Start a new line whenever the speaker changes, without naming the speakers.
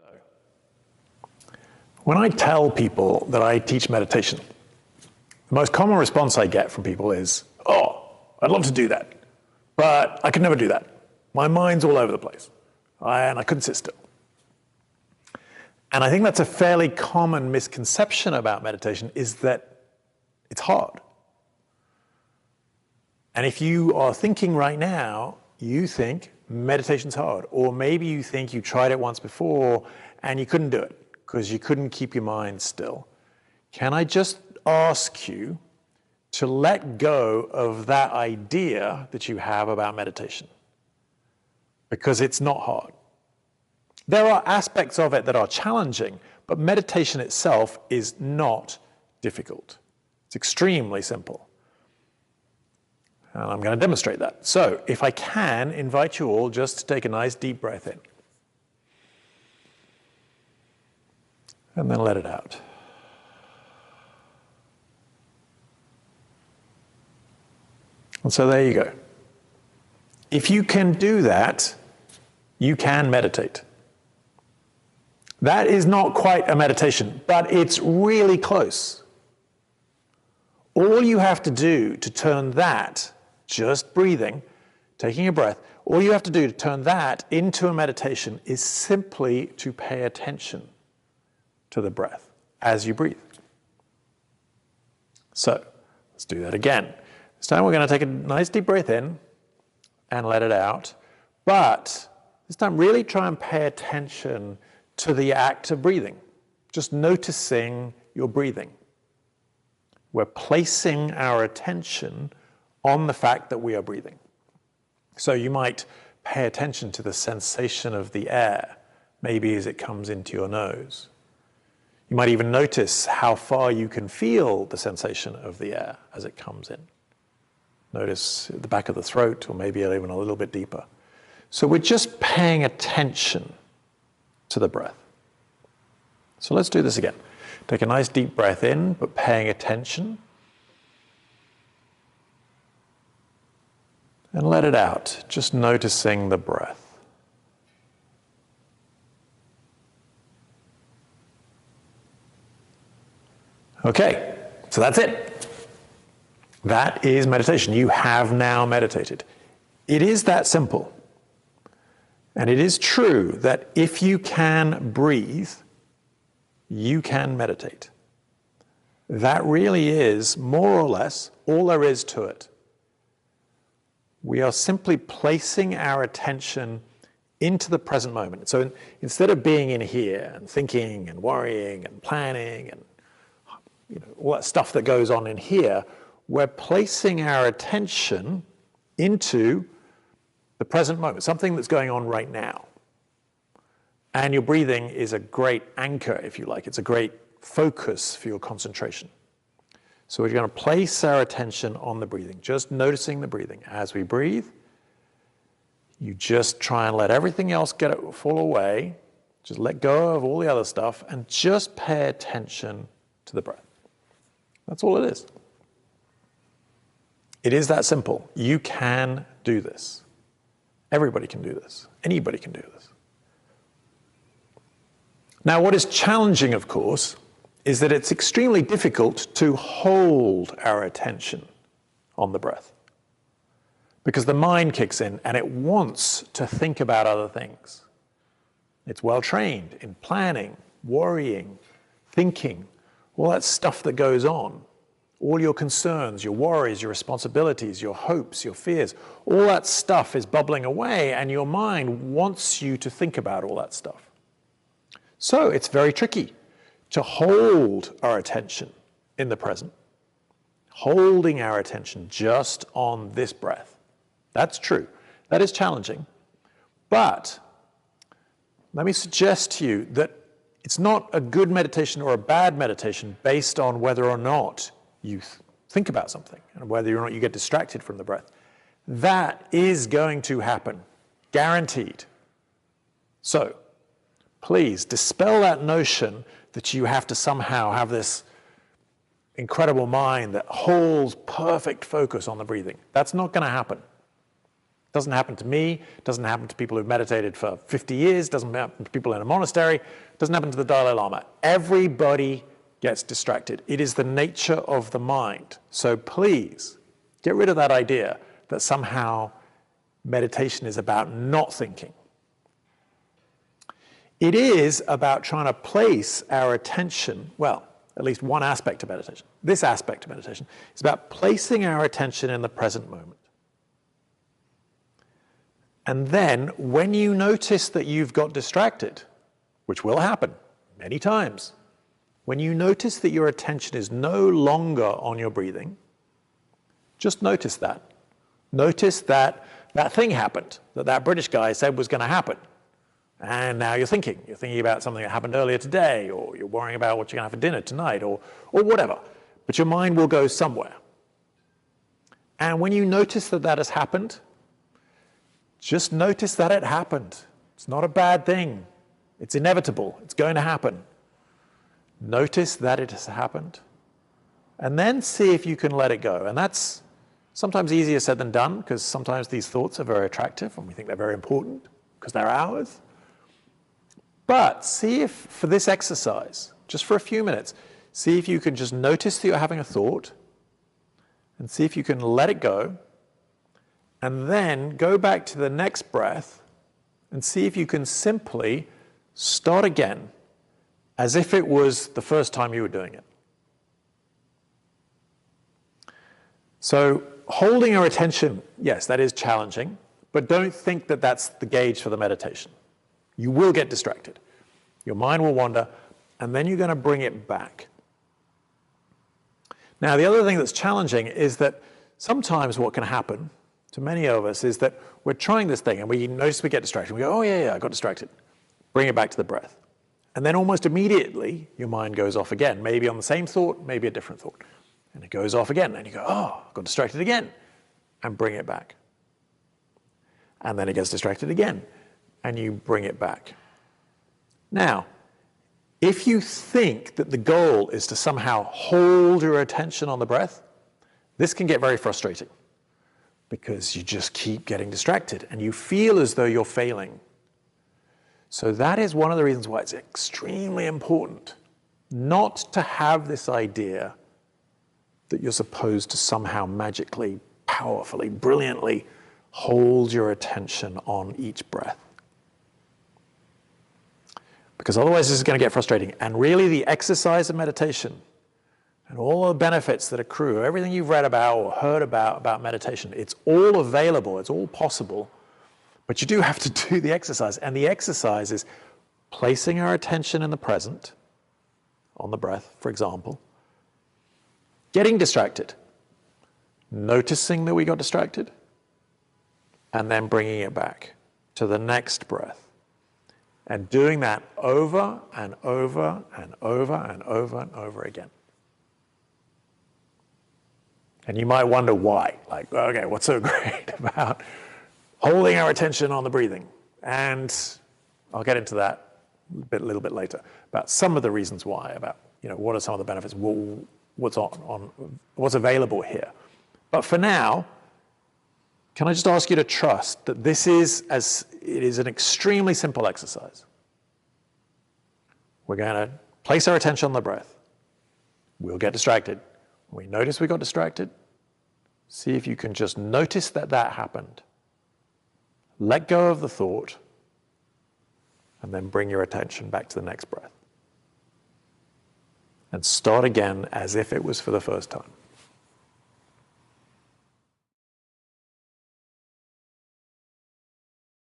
So, when I tell people that I teach meditation, the most common response I get from people is, "Oh, I'd love to do that, but I could never do that. My mind's all over the place, and I couldn't sit still." And I think that's a fairly common misconception about meditation, is that it's hard. And if you are thinking right now, you think meditation's hard, or maybe you think you tried it once before and you couldn't do it because you couldn't keep your mind still. Can I just ask you to let go of that idea that you have about meditation? Because it's not hard. There are aspects of it that are challenging, but meditation itself is not difficult. It's extremely simple. And I'm going to demonstrate that. So, if I can invite you all just to take a nice deep breath in. And then let it out. And so there you go. If you can do that, you can meditate. That is not quite a meditation, but it's really close. All you have to do to turn that, just breathing, taking a breath, all you have to do to turn that into a meditation is simply to pay attention to the breath as you breathe. So, let's do that again. This time we're going to take a nice deep breath in and let it out. But this time really try and pay attention to the act of breathing. Just noticing your breathing. We're placing our attention on the fact that we are breathing. So you might pay attention to the sensation of the air, maybe as it comes into your nose. You might even notice how far you can feel the sensation of the air as it comes in. Notice at the back of the throat, or maybe even a little bit deeper. So we're just paying attention to the breath. So let's do this again. Take a nice deep breath in, but paying attention. And let it out, just noticing the breath. Okay, so that's it. That is meditation. You have now meditated. It is that simple. And it is true that if you can breathe, you can meditate. That really is, more or less, all there is to it. We are simply placing our attention into the present moment. So instead of being in here and thinking and worrying and planning and all that stuff that goes on in here, we're placing our attention into the present moment, something that's going on right now. And your breathing is a great anchor, if you like. It's a great focus for your concentration. So we're going to place our attention on the breathing, just noticing the breathing. As we breathe, you just try and let everything else fall away. Just let go of all the other stuff and just pay attention to the breath. That's all it is. It is that simple. You can do this. Everybody can do this. Anybody can do this. Now, what is challenging, of course, is that it's extremely difficult to hold our attention on the breath. Because the mind kicks in and it wants to think about other things. It's well trained in planning, worrying, thinking, all that stuff that goes on. All your concerns, your worries, your responsibilities, your hopes, your fears, all that stuff is bubbling away and your mind wants you to think about all that stuff. So it's very tricky to hold our attention in the present, holding our attention just on this breath. That's true. That is challenging. But let me suggest to you that it's not a good meditation or a bad meditation based on whether or not you think about something and whether or not you get distracted from the breath. That is going to happen, guaranteed. So, please dispel that notion that you have to somehow have this incredible mind that holds perfect focus on the breathing. That's not going to happen. Doesn't happen to me, doesn't happen to people who've meditated for 50 years, doesn't happen to people in a monastery, doesn't happen to the Dalai Lama. Everybody gets distracted. It is the nature of the mind. So please, get rid of that idea that somehow meditation is about not thinking. It is about trying to place our attention, well, at least one aspect of meditation. This aspect of meditation is about placing our attention in the present moment. And then when you notice that you've got distracted, which will happen many times, when you notice that your attention is no longer on your breathing, just notice that. Notice that that thing happened, that British guy said was going to happen. And now you're thinking about something that happened earlier today, or you're worrying about what you're going to have for dinner tonight, or whatever. But your mind will go somewhere. And when you notice that that has happened, just notice that it happened. It's not a bad thing. It's inevitable. It's going to happen. Notice that it has happened. And then see if you can let it go. And that's sometimes easier said than done, because sometimes these thoughts are very attractive and we think they're very important because they're ours. But see if, for this exercise, just for a few minutes, see if you can just notice that you're having a thought and see if you can let it go, and then go back to the next breath and see if you can simply start again as if it was the first time you were doing it. So holding our attention, yes, that is challenging, but don't think that that's the gauge for the meditation. You will get distracted. Your mind will wander, and then you're going to bring it back. Now, the other thing that's challenging is that sometimes what can happen to many of us is that we're trying this thing, and we notice we get distracted. We go, oh, yeah, I got distracted. Bring it back to the breath. And then almost immediately, your mind goes off again, maybe on the same thought, maybe a different thought. And it goes off again, and you go, oh, I got distracted again, and bring it back. And then it gets distracted again, and you bring it back. Now, if you think that the goal is to somehow hold your attention on the breath, this can get very frustrating because you just keep getting distracted and you feel as though you're failing. So that is one of the reasons why it's extremely important not to have this idea that you're supposed to somehow magically, powerfully, brilliantly hold your attention on each breath. Because otherwise this is going to get frustrating. And really the exercise of meditation and all the benefits that accrue, everything you've read about or heard about meditation, it's all available, it's all possible, but you do have to do the exercise. And the exercise is placing our attention in the present, on the breath, for example, getting distracted, noticing that we got distracted, and then bringing it back to the next breath. And doing that over and over and over and over and over again. And you might wonder why. Like, okay, what's so great about holding our attention on the breathing? And I'll get into that a little bit later, about some of the reasons why, about what are some of the benefits, what's available here. But for now, can I just ask you to trust that it is an extremely simple exercise. We're going to place our attention on the breath. We'll get distracted. When we notice we got distracted, see if you can just notice that that happened. Let go of the thought, and then bring your attention back to the next breath. And start again as if it was for the first time.